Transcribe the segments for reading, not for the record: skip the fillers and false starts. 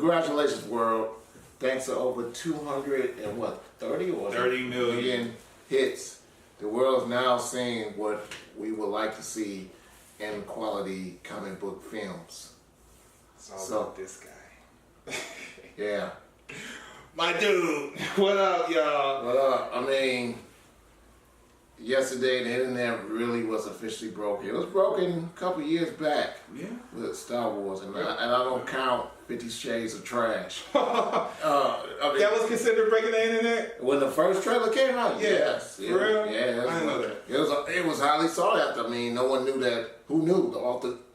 congratulations, world. Thanks to over 30 million hits, the world's now seeing what we would like to see in quality comic book films. It's all about this guy. Yeah. My dude. What up, y'all? What up? I mean, yesterday the internet really was officially broken. It was broken a couple years back with Star Wars, and I don't count 50 Shades of Trash. That was considered breaking the internet? When the first trailer came out, yes. For real? Yeah, I didn't know that. It was highly sought after. I mean, no one knew that. Who knew?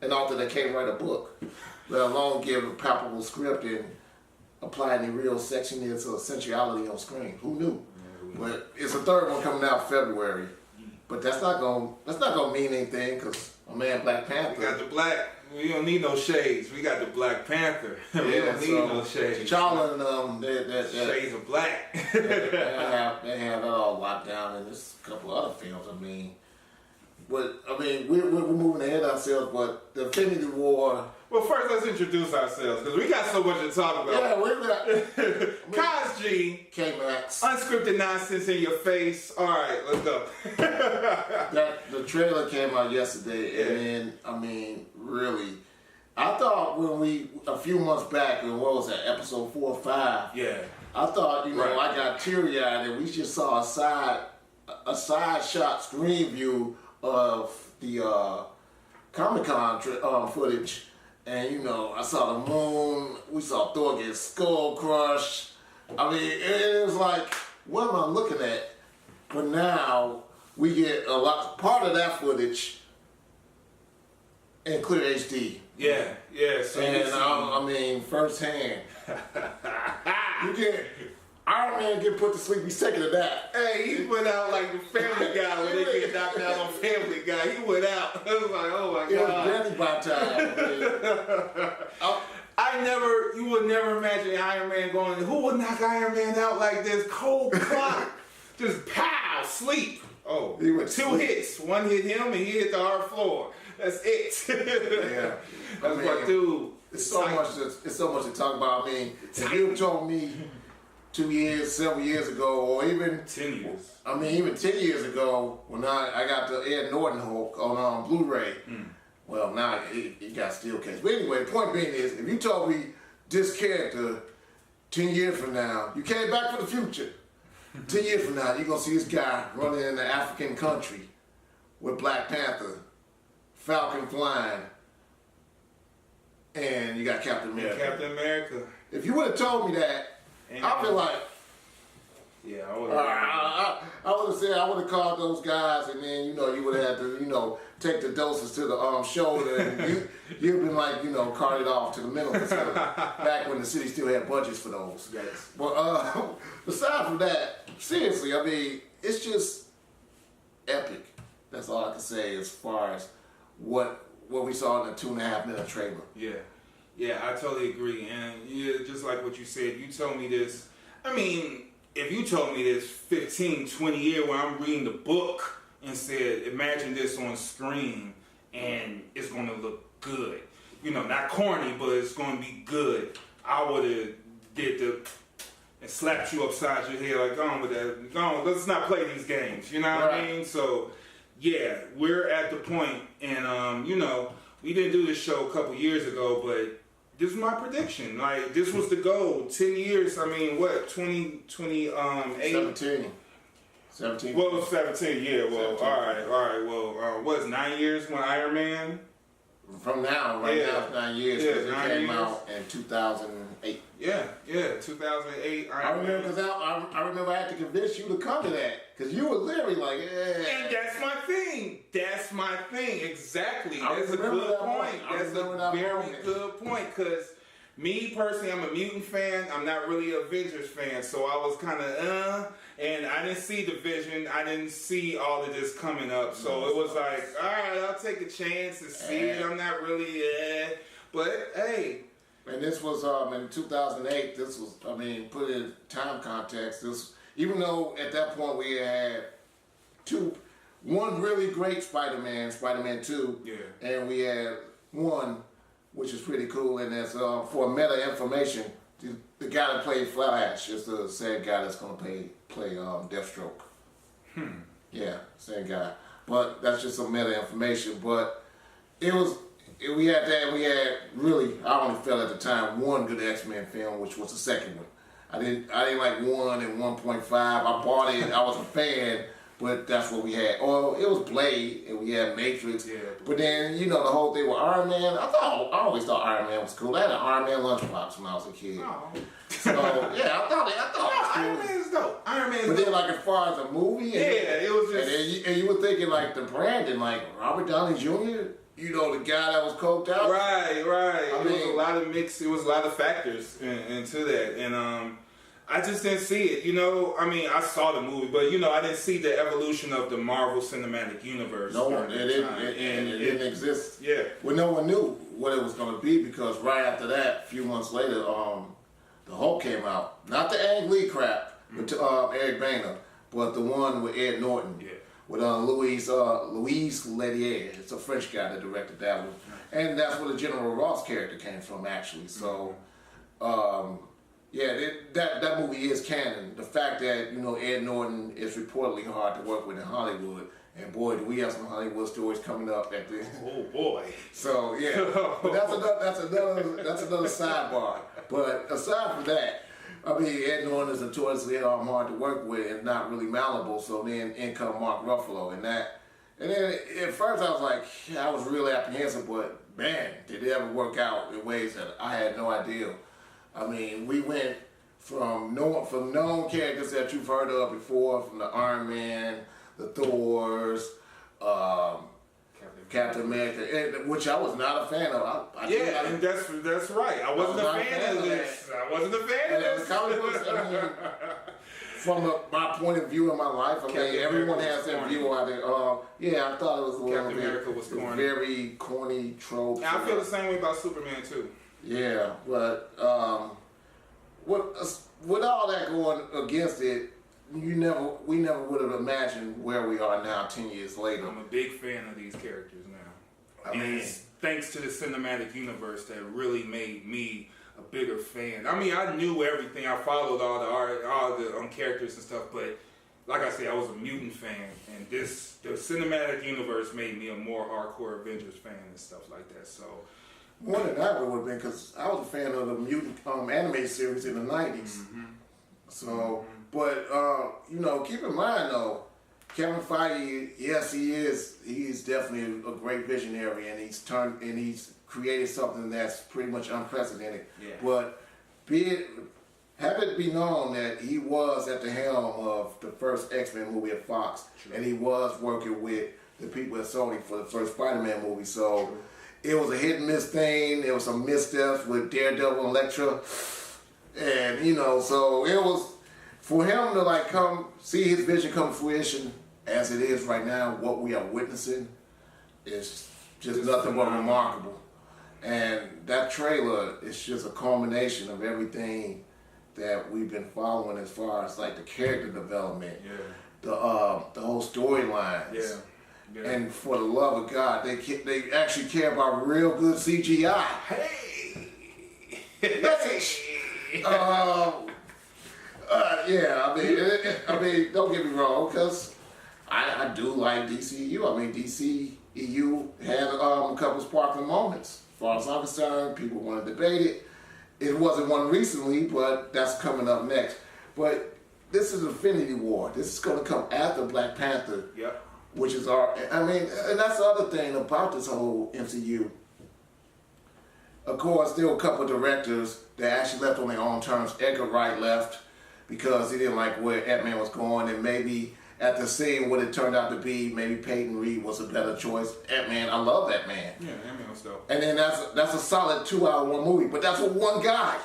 An author that can't write a book, let alone give a palpable script and apply any real sexiness or sensuality on screen. Who knew? But it's a third one coming out February. But that's not gonna mean anything because my man Black Panther. We got the black. We don't need no shades. We got the Black Panther. We don't need no shades. T'Challa and shades of black. they have that all locked down, and there's a couple other films. I mean, we're moving ahead ourselves, but the Infinity War. Well, first let's introduce ourselves because we got so much to talk about. Yeah, we got Kaz G, K-Max. Unscripted Nonsense in your face. All right, let's go. The trailer came out yesterday, and then I mean, really, I thought a few months back, what was that, episode 4 or 5? Yeah. I thought, I got teary-eyed, and we just saw a side shot screen view of the Comic-Con footage. And I saw the moon, we saw Thor get skull crushed. I mean, it was like, what am I looking at? But now we get part of that footage in clear HD. Yeah. So I mean, firsthand. You get Iron Man get put to sleep. He's taking a nap. Hey, he went out like the Family Guy when they get knocked out on Family Guy. He went out. I was like, oh my God. It was barely by time. You would never imagine Iron Man going, who would knock Iron Man out like this? Cold clock. Just pow, sleep. Oh, he went 2 hits. One hit him and he hit the hard floor. That's it. Yeah. That's what, dude. It's so much to talk about. I mean, if you told me 2 years, several years ago, or even 10 years. I mean, even 10 years ago, when I got the Ed Norton Hulk on Blu-ray. Well, now it got steel case. But anyway, the point being is, if you told me this character 10 years from now, you came back for the future. 10 years from now, you're gonna see this guy running in the African country with Black Panther, Falcon flying, and you got Captain America. Captain America. If you would have told me that, I'd be like, yeah, I would have said, I would have called those guys, and then, you would have had to, take the doses to the shoulder, and you'd been like, carted off to the mental facility, back when the city still had budgets for those. Yes. But aside from that, seriously, I mean, it's just epic. That's all I can say as far as what we saw in the 2.5 minute trailer. Yeah, I totally agree. And just like what you said, you told me this. I mean, if you told me this 15, 20 years when I'm reading the book and said, imagine this on screen and it's going to look good. Not corny, but it's going to be good. I would have and slapped you upside your head like, go on with that. Go on, let's not play these games. You know what I mean? So, yeah, we're at the point, and, we didn't do this show a couple years ago, but this is my prediction. Like, this was the goal. 10 years, I mean, what, 2028? 17. Well, 17, yeah. Well, 17. All right. Well, what's 9 years when Iron Man? From now, now it's 9 years because it came out in 2008. Yeah, 2008. I remember because I remember I had to convince you to come to that because you were literally like, And that's my thing. Exactly. That's a good point. That's a very good point because me personally, I'm a mutant fan. I'm not really an Avengers fan, so I was kind of and I didn't see the vision. I didn't see all of this coming up, so it was like, all right, I'll take a chance to see it. I'm not really but hey. And this was in 2008. This was, I mean, put it in time context. This, even though at that point we had one really great Spider-Man 2, and we had one which is pretty cool. And that's for meta information. The guy that played Flash is the same guy that's going to play Deathstroke. Yeah, same guy. But that's just some meta information. But we had that. We had really, I only felt at the time, one good X-Men film, which was the second one. I didn't like 1 and 1.5. I bought it. I was a fan, but that's what we had. Or it was Blade, and we had Matrix. Yeah. But then the whole thing with Iron Man. I always thought Iron Man was cool. I had an Iron Man lunchbox when I was a kid. Oh. So yeah, I thought it was cool. Iron Man's dope. Iron Man's but then, like, as far as a movie, it was just. And you were thinking like the Brandon, like Robert Downey Jr. The guy that was coked out. Right. It was a lot of mix. It was a lot of factors into that, and I just didn't see it. I saw the movie, but I didn't see the evolution of the Marvel Cinematic Universe. No, it didn't exist. Yeah. Well, no one knew what it was going to be because right after that, a few months later, the Hulk came out. Not the Ang Lee crap with Eric Bana, but the one with Ed Norton. Yeah. With Louise Leterrier. It's a French guy that directed that one. And that's where the General Ross character came from, actually. So, that movie is canon. The fact that, Ed Norton is reportedly hard to work with in Hollywood. And boy, do we have some Hollywood stories coming up at the Oh boy. So yeah. But that's another sidebar. But aside from that, Ed Norton is notoriously hard to work with and not really malleable. So then in come Mark Ruffalo and then at first I was like, I was really apprehensive, but man, did it ever work out in ways that I had no idea. We went from known characters that you've heard of before, from the Iron Man, the Thors, Captain America, which I was not a fan of. And that's right. I wasn't a fan of this. I wasn't a fan of this. The comic books, from my point of view in my life, everyone has their view out there. I thought it was a little bit very corny trope. Yeah, I feel the same way about Superman too. Yeah, but with all that going against it, we never would have imagined where we are now 10 years later. I'm a big fan of these characters now. It's thanks to the cinematic universe that really made me a bigger fan. I knew everything. I followed all the characters and stuff, but like I said, I was a mutant fan, and the cinematic universe made me a more hardcore Avengers fan and stuff like that. So. More than that would have been because I was a fan of the mutant anime series in the 90s. Mm-hmm. So, but keep in mind though, Kevin Feige, yes, he is. He's definitely a great visionary, and he's created something that's pretty much unprecedented. Yeah. But have it be known that he was at the helm of the first X-Men movie at Fox, and he was working with the people at Sony for the first Spider-Man movie. So. True. It was a hit and miss thing. There was some missteps with Daredevil and Elektra. And, so it was, for him to come see his vision come to fruition as it is right now, what we are witnessing is just nothing but remarkable. And that trailer is just a culmination of everything that we've been following as far as the character development, the whole storylines. Yeah. Yeah. And for the love of God, they actually care about real good CGI. Hey, message. Don't get me wrong, because I do like DCU. DCEU had a couple sparkling moments. As far as I'm concerned, people want to debate it. It wasn't one recently, but that's coming up next. But this is Infinity War. This is going to come after Black Panther. Yep. Which is and that's the other thing about this whole MCU. Of course, there were a couple of directors that actually left on their own terms. Edgar Wright left because he didn't like where Ant-Man was going, and maybe after seeing what it turned out to be, maybe Peyton Reed was a better choice. Ant-Man, I love Ant-Man. Yeah, Ant-Man was dope. And then that's a solid 2-hour movie, but that's for one guy.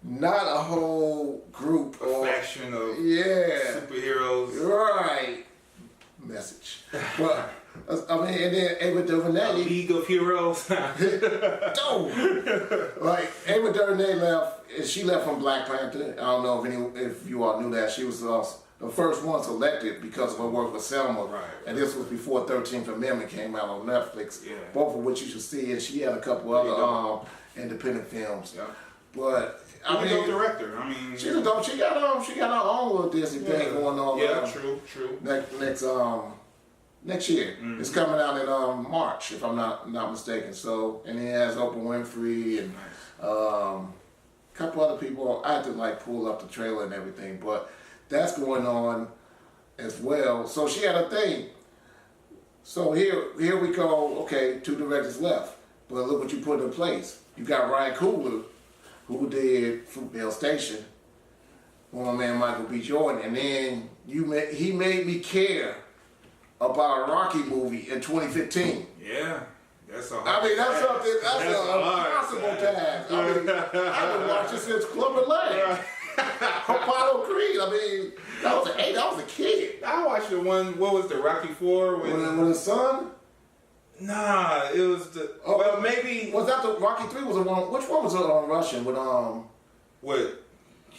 Not a whole group of faction of superheroes. Right. Message. But and then Ava DuVernay, a League of Heroes. Ava DuVernay left. She left from Black Panther. I don't know if you all knew that. She was the first one selected because of her work with Selma. Right. And this was before 13th Amendment came out on Netflix. Yeah. Both of which you should see. And she had a couple other independent films. Yeah. But I mean, director. I mean, she's a dope. She got her own little Disney thing going on. Yeah, true. Next year. Mm-hmm. It's coming out in March, if I'm not mistaken. So, and it has Oprah Winfrey and a couple other people. I had to like pull up the trailer and everything, but that's going on as well. So she had a thing. So here we go. Okay, 2 directors left, but look what you put in place. You got Ryan Coogler, who did Fruitvale Station, with my man Michael B. Jordan, and then he made me care about a Rocky movie in 2015. Yeah, that's a hard that's something. That's an impossible task. I've been watching since Clubber Lang. Apollo Creed. That was a kid. I watched the one. What was the Rocky 4 with his son? Nah, it was the. Well, maybe was that the Rocky 3? Was the one? Which one was it on Russian with What?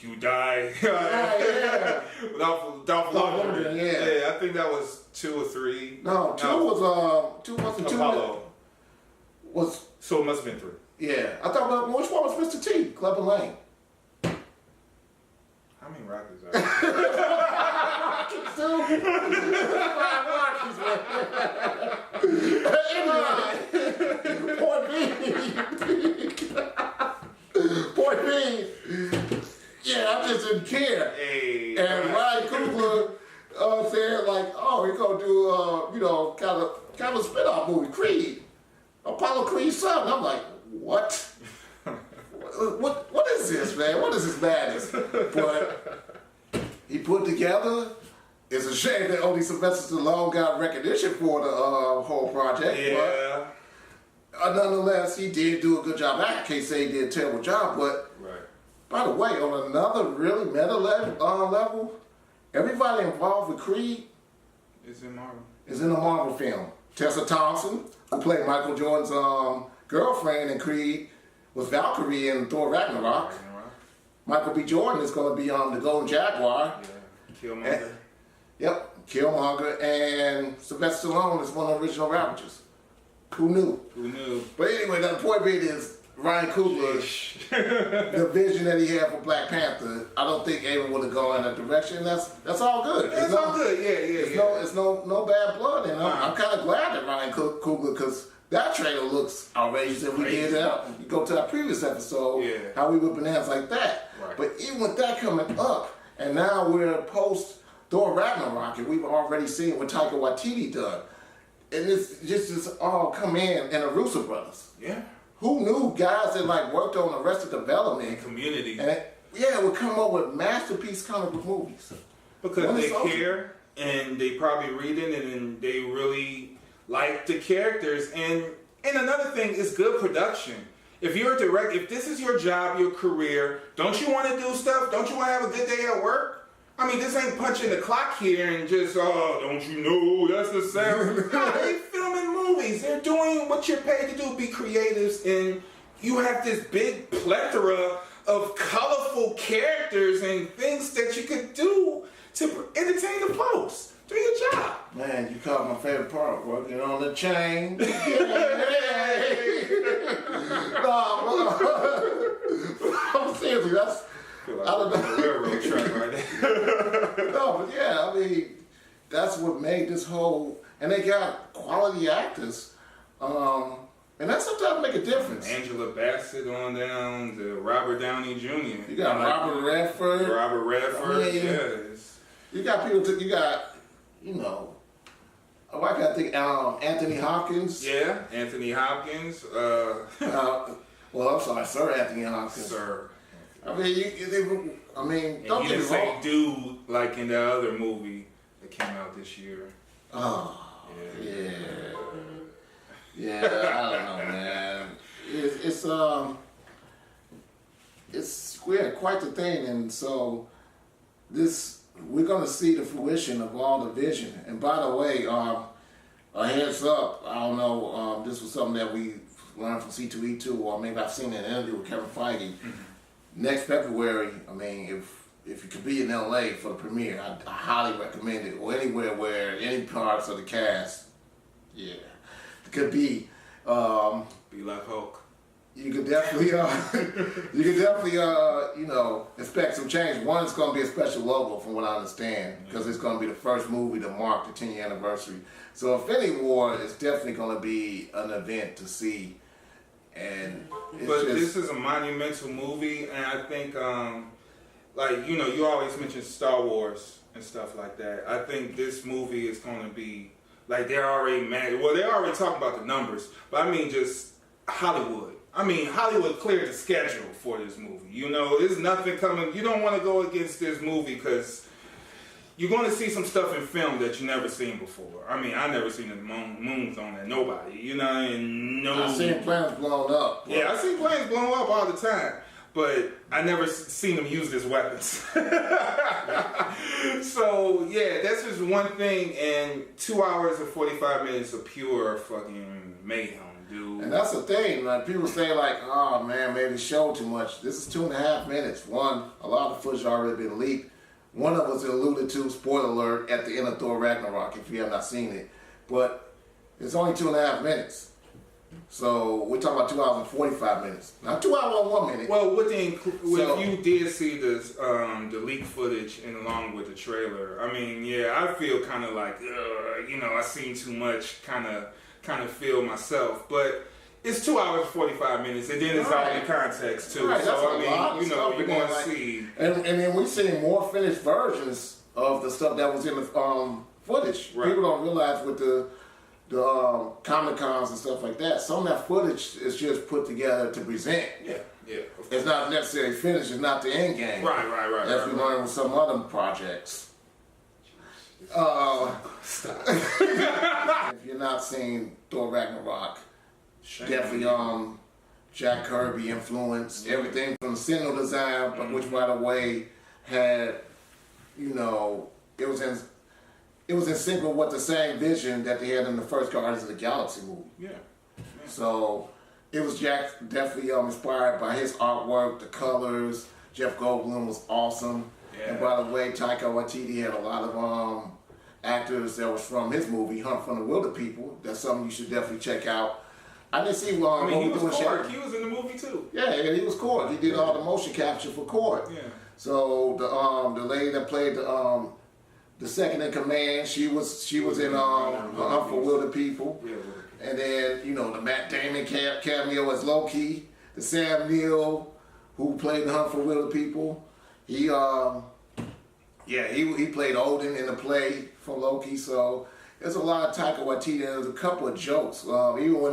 You die. Yeah. Dolph Lundgren. Yeah, I think that was 2 or 3. No, 2 was 2 wasn't 2. Apollo. Was so it must have been 3. Yeah, I thought. Which one was Mr. T? Clubber Lang. How many Rockies are there? Point being, yeah, I just didn't care. Hey, and Ryan Coogler said like, oh, he's gonna do kind of spin-off movie, Creed, Apollo Creed's son. I'm like, what? What is this, man? What is this madness? But he put together. It's a shame that only Sylvester Stallone got recognition for the whole project. Yeah. But nonetheless, he did do a good job. I can't say he did a terrible job, but by the way, on another really meta level, everybody involved with Creed is in Marvel. Is in a Marvel film. Tessa Thompson, who played Michael Jordan's girlfriend in Creed, was Valkyrie in Thor Ragnarok. Michael B. Jordan is going to be on the Golden Jaguar. Yeah, Killmonger. Killmonger, and Sylvester Stallone is one of the original Ravagers. Who knew? But anyway, the point being is Ryan Coogler, the vision that he had for Black Panther, I don't think Ava would have gone in that direction. That's all good. It's all good. It's no bad blood, and I'm kind of glad that Ryan Coogler, because that trailer looks outrageous. If we did that, you go to our previous episode, how we were bananas like that. Right. But even with that coming up, and now we're post Thor Ragnarok, and we've already seen what Taika Waititi done. And it's just all come in the Russo brothers. Yeah. Who knew guys that like worked on Arrested Development Community, and would come up with masterpiece comic book movies because they care and they probably read it and they really like the characters. And another thing is good production. If you're a director, if this is your job, your career, don't you want to do stuff? Don't you want to have a good day at work? I mean, this ain't punching the clock here and just, don't you know, that's the sound. No, they're filming movies. They're doing what you're paid to do, be creatives, and you have this big plethora of colorful characters and things that you could do to entertain the folks. Do your job. Man, you caught my favorite part, working on the chain. No, seriously, that's... I don't know. Railroad track right there. No, but yeah, I mean, that's what made this whole, and they got quality actors, and that sometimes make a difference. Angela Bassett on down to Robert Downey Jr. You got Robert Redford. Yes. You got people. I gotta think. Anthony Hopkins. Yeah, Anthony Hopkins. Well, I'm sorry, Sir Anthony Hopkins. Sir. I mean, don't get me wrong. Dude, like in the other movie that came out this year. Oh, yeah. I don't know, man. It's quite the thing, and so we're gonna see the fruition of all the vision. And by the way, a heads up. I don't know. This was something that we learned from C2E2, or maybe I've seen an interview with Kevin Feige. Next February, I mean, if you could be in LA for the premiere, I highly recommend it. Or anywhere where any parts of the cast, yeah, it could be. Be like Hulk. You could definitely, expect some change. One, it's going to be a special logo, from what I understand, because it's going to be the first movie to mark the 10-year anniversary. So Infinity War is definitely going to be an event to see. And this is a monumental movie, and I think, you always mention Star Wars and stuff like that. I think this movie is going to be, they're already mad. Well, they're already talking about the numbers, but I mean just Hollywood. Hollywood cleared the schedule for this movie. There's nothing coming. You don't want to go against this movie because you're going to see some stuff in film that you never seen before. I never seen the moons on there. Nobody. I've seen planes blown up. Yeah, I've seen planes blown up all the time. But I never seen them used as weapons. So, yeah, that's just one thing. And 2 hours and 45 minutes of pure fucking mayhem. Dude. And that's the thing, people say oh man, maybe it showed too much. This is 2.5 minutes. One, a lot of footage already been leaked. One of us alluded to, spoiler alert, at the end of Thor Ragnarok, if you have not seen it. But it's only 2.5 minutes. So we're talking about 2 hours and 45 minutes. Not 2 hours and 1 minute. Well, if you did see this, the leaked footage and along with the trailer, I feel kind of I seen too much, kind of feel myself, but it's 2 hours and 45 minutes, and then it's all in context too. Right, so you're going to see, and then we've seen more finished versions of the stuff that was in the footage. Right. People don't realize with the Comic Cons and stuff like that, some of that footage is just put together to present. Yeah. It's not necessarily finished. It's not the end game. Right. As we learned with some other projects. If you're not seeing Thor Ragnarok, definitely Jack Kirby influenced everything from the Sentinel design, but which by the way had, it was in sync with what the same vision that they had in the first Guardians of the Galaxy movie. Yeah. So it was Jack definitely inspired by his artwork, the colors. Jeff Goldblum was awesome. Yeah. And by the way, Taika Waititi had a lot of actors that was from his movie, Hunt for the Wilder People. That's something you should definitely check out. I didn't see he was Korg. He was in the movie too. Yeah, he was Korg. He did all the motion capture for Korg. Yeah. So the lady that played the second in command, she was in Hunt for Wilder People. Yeah. And then the Matt Damon cameo as Loki, the Sam Neill who played the Hunt for Wilder People. He played Odin in the play for Loki, so there's a lot of Taika Waititi. There's a couple of jokes. Even when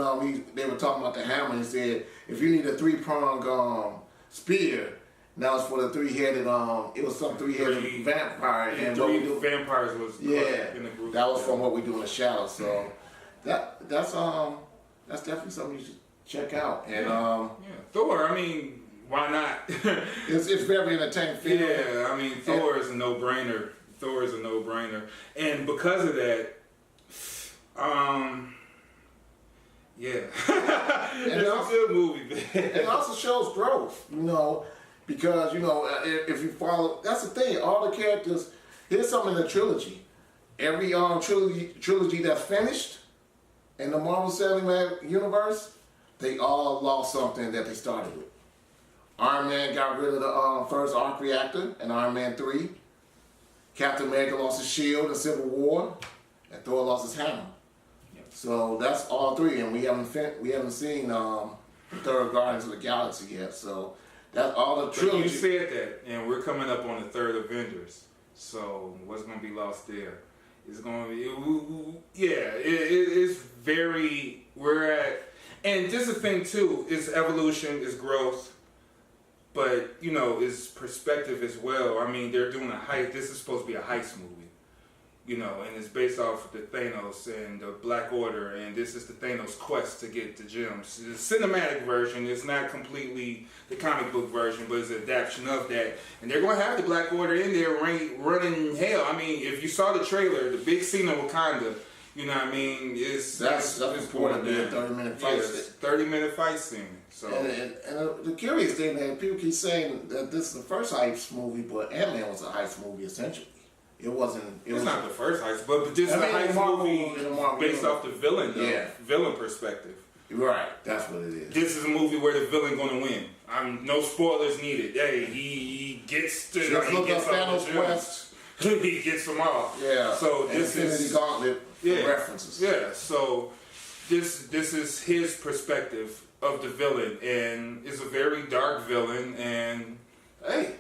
they were talking about the hammer, he said, if you need a 3-pronged spear, now it's for the 3-headed, it was some 3-headed vampire. Yeah, and 3 vampires was in the group. That was from What We Do in the Shadows, so that's definitely something you should check out. And Thor, why not? it's very entertaining film. Yeah, Thor is a no-brainer. And because of that, it's a good movie, man. It also shows growth, because, if you follow, that's the thing, all the characters, here's something in the trilogy. Every trilogy that's finished in the Marvel Cinematic Universe, they all lost something that they started with. Iron Man got rid of the first arc reactor in Iron Man 3. Captain America lost his shield in Civil War, and Thor lost his hammer. Yep. So that's all 3, and we haven't seen the third Guardians of the Galaxy yet. So that's all the trilogy. But you said that, and we're coming up on the third Avengers. So what's going to be lost there? It's going to be, it's very, we're at, and just the thing too, is evolution, is growth. But, it's perspective as well. They're doing a heist. This is supposed to be a heist movie, and it's based off the Thanos and the Black Order, and this is the Thanos quest to get the gems. The cinematic version is not completely the comic book version, but it's an adaptation of that. And they're going to have the Black Order in there running hell. If you saw the trailer, the big scene of Wakanda, that's important. Be a 30-minute fight scene. 30-minute fight scene. So and the curious thing that people keep saying that this is the first heist movie, but Ant-Man was a heist movie essentially. It wasn't. It's not the first heist, but this is a heist movie based off the villain, villain perspective. Right, that's what it is. This is a movie where the villain gonna win. No spoilers needed. Hey, he gets to. Just look up Thanos Quest. He gets them all. Yeah. So this is Gauntlet references. Yeah. So this is his perspective of the villain, and it's a very dark villain. And hey,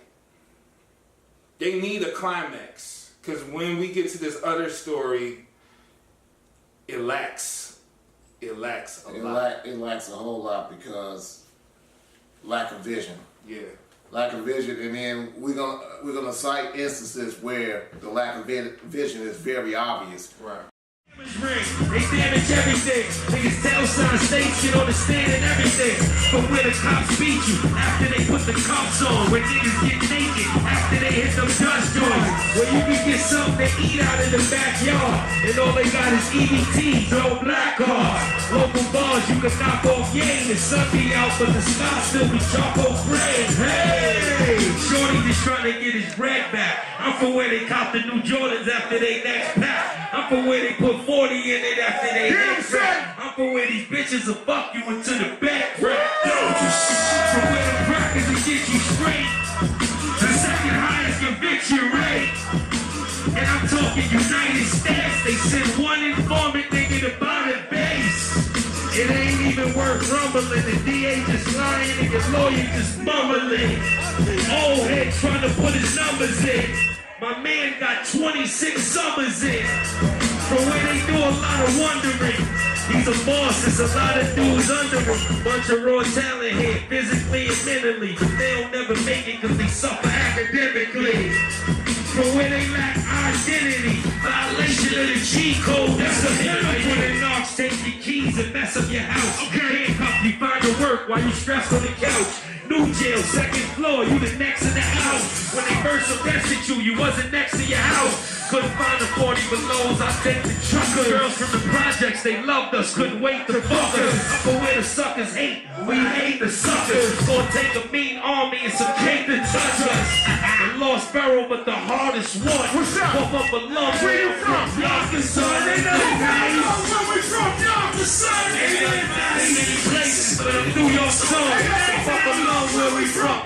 they need a climax because when we get to this other story, it lacks. It lacks a lot. It lacks a whole lot because lack of vision. Yeah. Lack of vision, and then we're gonna cite instances where the lack of vision is very obvious. Right. They damage everything. Niggas tell sign station on the stand and everything. But where the cops beat you after they put the cops on. Where niggas get naked after they hit them dust joints. Where you can get something to eat out in the backyard. And all they got is EBTs, no black cards. Local bars you can knock off game. The sun be out but the sky still be charcoal gray. Hey! Shorty just trying to get his bread back. I'm for where they cop the new Jordans after they next pack. I'm for where they put 40 in it after they next rap. I'm for where these bitches will fuck you into the back rap. From where the crackers will get you straight. The second highest conviction rate. And I'm talking United States. They send one informant nigga to buy the base. It ain't even worth rumbling. The DA just lying and your lawyer just mumbling. Old head trying to put his numbers in. My man got 26 summers in. From where they do a lot of wondering. He's a boss, there's a lot of dudes under him. Bunch of raw talent here, physically and mentally. But they'll never make it because they suffer academically. From where they lack identity. Violation of the cheat code, that's a hit. When the knocks take your keys and mess up your house. Okay. Handcuff you, find your work while you stressed on the couch. New jail, second floor, you the next in the house. When they first arrested you, you wasn't next to your house. Couldn't find the 40 belows, I take the truckers. Girls from the projects, they loved us, couldn't wait to fuck us. Up for where the suckers hate, we hate the suckers. Gonna take a mean army and some cake to touch us. The lost barrel, but the hardest one. What's up? Pop up a lump. Where you from? Yonkers, son. Ain't nothing nice. Where we from? Yonkers, son. Ain't nothing nice. Many places, but I'm New York, son. Pop up a lump. Where we from?